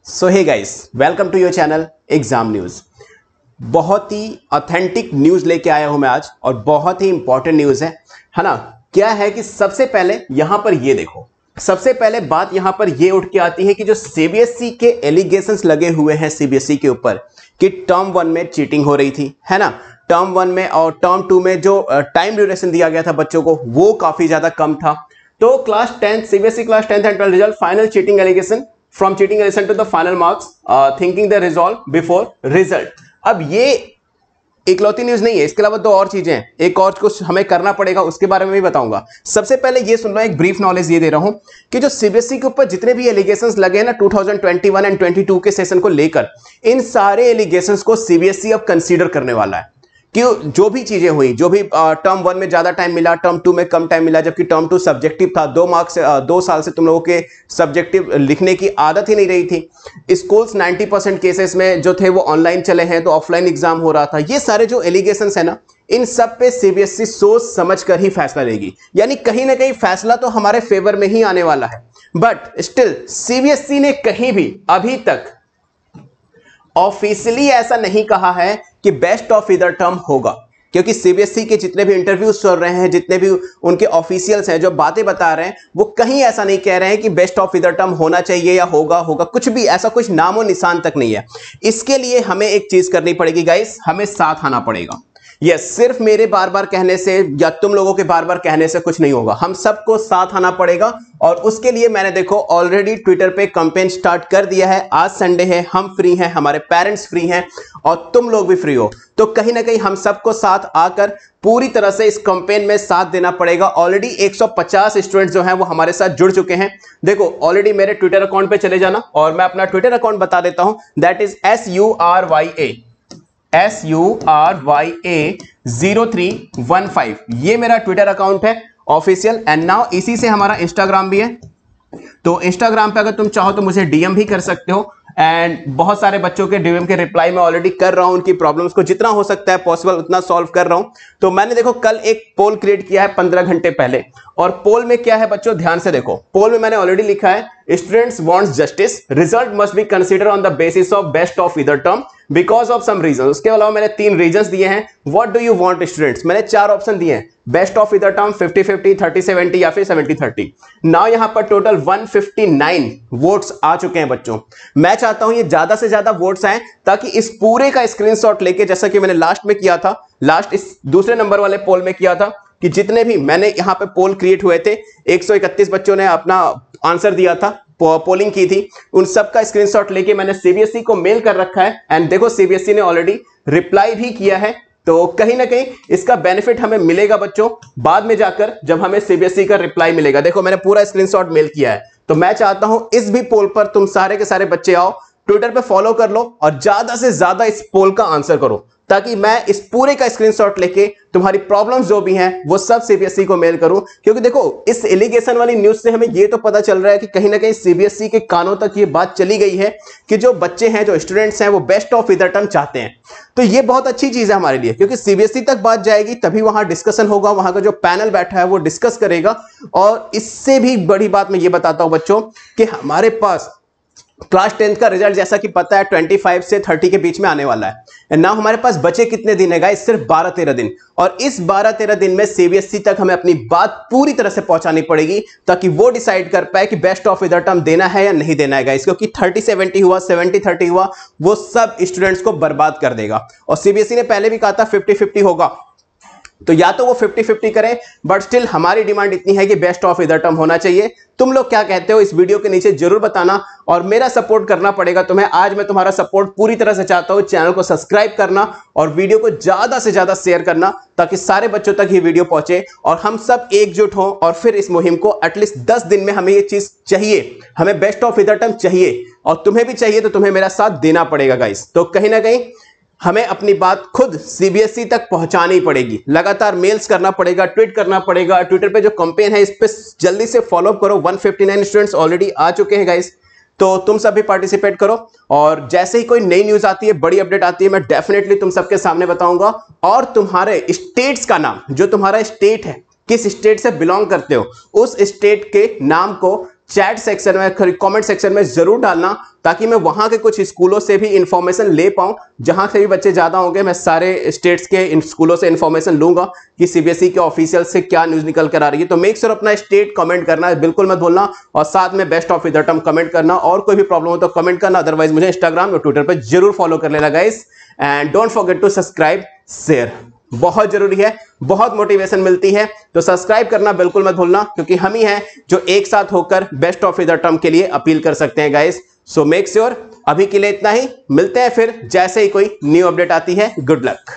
So hey guys, welcome to your channel exam news. बहुत ही authentic news लेके आया हूं मैं आज और बहुत ही इंपॉर्टेंट न्यूज है ना। क्या है कि सबसे पहले यहां पर ये देखो, सबसे पहले बात यहां पर ये उठ के आती है कि जो सीबीएसई के एलिगेशंस लगे हुए हैं सीबीएसई के ऊपर कि टर्म 1 में चीटिंग हो रही थी, है ना। टर्म 1 में और टर्म 2 में जो टाइम ड्यूरेशन दिया गया था बच्चों को वो काफी ज्यादा कम था। तो class 10 CBSE class 10th and 12th result final cheating allegation from cheating relation to the final marks, thinking they resolve before result। अब ये इकलौती न्यूज नहीं है, इसके अलावा दो और चीजें हैं, एक और कुछ हमें करना पड़ेगा, उसके बारे में भी बताऊंगा। सबसे पहले ये सुन लो, एक ब्रीफ नॉलेज ये दे रहा हूं कि जो सीबीएसई के ऊपर जितने भी एलिगेशंस लगे हैं ना 2021 एंड 22 के सेशन को लेकर, इन सारे एलिगेशंस को सीबीएसई अब कंसीडर करने वाला है कि जो भी चीजें हुई, जो भी टर्म 1 में ज्यादा टाइम मिला, टर्म 2 में कम टाइम मिला, जबकि टर्म 2 सब्जेक्टिव था, 2 साल से तुम लोगों के सब्जेक्टिव लिखने की आदत ही नहीं रही थी। स्कूल्स 90% केसेस में जो थे वो ऑनलाइन चले हैं, तो ऑफलाइन एग्जाम हो रहा था। ये सारे जो एलिगेशंस है ना, इन सब पे सीबीएसई सोच समझ कर ही फैसला लेगी, यानी कहीं ना कहीं फैसला तो हमारे फेवर में ही आने वाला है। बट स्टिल सीबीएसई ने कहीं भी अभी तक ऑफिशियली ऐसा नहीं कहा है कि बेस्ट ऑफ ईदर टर्म होगा, क्योंकि सीबीएसई के जितने भी इंटरव्यूज चल रहे हैं, जितने भी उनके ऑफिशियल्स हैं जो बातें बता रहे हैं, वो कहीं ऐसा नहीं कह रहे हैं कि बेस्ट ऑफ ईदर टर्म होना चाहिए या होगा, कुछ भी ऐसा कुछ नामो निशान तक नहीं है। इसके लिए हमें एक चीज करनी पड़ेगी गाइस, हमें साथ आना पड़ेगा। यस, सिर्फ मेरे बार बार कहने से या तुम लोगों के बार बार कहने से कुछ नहीं होगा, हम सबको साथ आना पड़ेगा। और उसके लिए मैंने देखो ऑलरेडी ट्विटर पे कैंपेन स्टार्ट कर दिया है। आज संडे है, हम फ्री हैं, हमारे पेरेंट्स फ्री हैं और तुम लोग भी फ्री हो, तो कहीं ना कहीं हम सबको साथ आकर पूरी तरह से इस कैंपेन में साथ देना पड़ेगा। ऑलरेडी 150 स्टूडेंट्स जो हैं वो हमारे साथ जुड़ चुके हैं। देखो ऑलरेडी मेरे ट्विटर अकाउंट पे चले जाना और मैं अपना ट्विटर अकाउंट बता देता हूं, दैट इज SURYA0315। ये मेरा ट्विटर अकाउंट है ऑफिशियल। एंड नाउ इसी से हमारा इंस्टाग्राम भी है, तो इंस्टाग्राम पे अगर तुम चाहो तो मुझे डीएम भी कर सकते हो। एंड बहुत सारे बच्चों के डीएम के रिप्लाई मैं ऑलरेडी कर रहा हूं, उनकी प्रॉब्लम्स को जितना हो सकता है पॉसिबल उतना सॉल्व कर रहा हूं। तो मैंने देखो कल एक पोल क्रिएट किया है 15 घंटे पहले, और पोल में क्या है बच्चों, ध्यान से देखो। पोल में मैंने ऑलरेडी लिखा है, students wants justice, result must be consider on the basis of best of either term because of some reason. उसके अलावा मैंने 3 रीजंस दिए हैं। What do you want students, मैंने 4 ऑप्शन दिए हैं, बेस्ट ऑफ ईदर टर्म, 50-50, 30-70 या फिर 70-30। नाउ यहां पर टोटल 159 वोट्स आ चुके हैं बच्चों। मैं चाहता हूं ये ज्यादा से ज्यादा वोट्स आए ताकि इस पूरे का स्क्रीनशॉट लेके, जैसा कि मैंने लास्ट में किया था, लास्ट इस दूसरे नंबर वाले पोल में किया था कि जितने भी मैंने यहां पे पोल क्रिएट हुए थे, 131 बच्चों ने अपना आंसर दिया था, पोलिंग की थी, उन सब का स्क्रीनशॉट लेके मैंने सीबीएसई को मेल कर रखा है। एंड देखो सीबीएसई ने ऑलरेडी रिप्लाई भी किया है, तो कहीं ना कहीं इसका बेनिफिट हमें मिलेगा बच्चों बाद में जाकर, जब हमें सीबीएसई का रिप्लाई मिलेगा। देखो मैंने पूरा स्क्रीनशॉट मेल किया है। तो मैं चाहता हूं इस भी पोल पर तुम सारे के सारे बच्चे आओ, ट्विटर पे फॉलो कर लो और ज्यादा से ज्यादा इस पोल का आंसर करो, ताकि मैं इस पूरे का स्क्रीनशॉट लेके तुम्हारी प्रॉब्लम्स जो भी हैं वो सब सीबीएसई को मेल करूं। क्योंकि देखो इस एलिगेशन वाली न्यूज से हमें ये तो पता चल रहा है कि कहीं ना कहीं सीबीएसई के कानों तक ये बात चली गई है कि जो बच्चे हैं, जो स्टूडेंट्स हैं, वो बेस्ट ऑफ ईदर टर्म चाहते हैं। तो ये बहुत अच्छी चीज है हमारे लिए, क्योंकि सीबीएसई तक बात जाएगी तभी वहां डिस्कशन होगा, वहां का जो पैनल बैठा है वो डिस्कस करेगा। और इससे भी बड़ी बात मैं ये बताता हूं बच्चों कि हमारे पास क्लास 10th का रिजल्ट जैसा कि पता है 25 से 30 के बीच में आने वाला है। ना हमारे पास बचे कितने दिन है गाइस, सिर्फ 12-13 दिन। और इस 12-13 दिन में सीबीएसई तक हमें अपनी बात पूरी तरह से पहुंचानी पड़ेगी ताकि वो डिसाइड कर पाए कि बेस्ट ऑफ ईदर टर्म देना है या नहीं देना है गाइस। क्योंकि 30-70 हुआ, 70-30 हुआ, वो सब स्टूडेंट्स को बर्बाद कर देगा। और सीबीएसई ने पहले भी कहा था 50-50 होगा, तो या तो वो 50-50 करें, बट स्टिल हमारी डिमांड इतनी है कि बेस्ट ऑफ ईदर टर्म होना चाहिए। तुम लोग क्या कहते हो इस वीडियो के नीचे जरूर बताना, और मेरा सपोर्ट करना पड़ेगा तुम्हें। आज मैं तुम्हारा सपोर्ट पूरी तरह से चाहता हूं। चैनल को सब्सक्राइब करना और वीडियो को ज्यादा से ज्यादा शेयर करना ताकि सारे बच्चों तक ये वीडियो पहुंचे और हम सब एकजुट हों। और फिर इस मुहिम को एटलीस्ट 10 दिन में हमें ये चीज चाहिए, हमें बेस्ट ऑफ ईदर टर्म चाहिए और तुम्हें भी चाहिए, तो तुम्हें मेरा साथ देना पड़ेगा गाइस। तो कहीं ना कहीं हमें अपनी बात खुद सीबीएसई तक पहुंचानी पड़ेगी, लगातार मेल्स करना पड़ेगा, ट्वीट करना पड़ेगा। ट्विटर पे जो कैंपेन है इस पे जल्दी से फॉलो करो। 159 स्टूडेंट्स ऑलरेडी आ चुके हैं गाइस, तो तुम सब भी पार्टिसिपेट करो। और जैसे ही कोई नई न्यूज आती है, बड़ी अपडेट आती है, मैं डेफिनेटली तुम सबके सामने बताऊंगा। और तुम्हारे स्टेट्स का नाम, जो तुम्हारा स्टेट है, किस स्टेट से बिलोंग करते हो, उस स्टेट के नाम को चैट सेक्शन में, कमेंट सेक्शन में जरूर डालना, ताकि मैं वहां के कुछ स्कूलों से भी इंफॉर्मेशन ले पाऊं। जहां से भी बच्चे ज्यादा होंगे मैं सारे स्टेट्स के स्कूलों से इंफॉर्मेशन लूंगा कि सीबीएसई के ऑफिशियल से क्या न्यूज निकल कर आ रही है। तो मेक श्योर अपना स्टेट कमेंट करना है, बिल्कुल मत भूलना, और साथ में best of the term comment करना। और कोई भी प्रॉब्लम हो तो कमेंट करना, अदरवाइज मुझे इंस्टाग्राम और ट्विटर पर जरूर फॉलो कर लेना guys. And don't forget to subscribe, share, बहुत जरूरी है, बहुत मोटिवेशन मिलती है। तो सब्सक्राइब करना बिल्कुल मत भूलना, क्योंकि हम ही हैं जो एक साथ होकर बेस्ट ऑफ द टर्म के लिए अपील कर सकते हैं गाइस। सो मेक श्योर, अभी के लिए इतना ही, मिलते हैं फिर जैसे ही कोई न्यू अपडेट आती है। Good luck.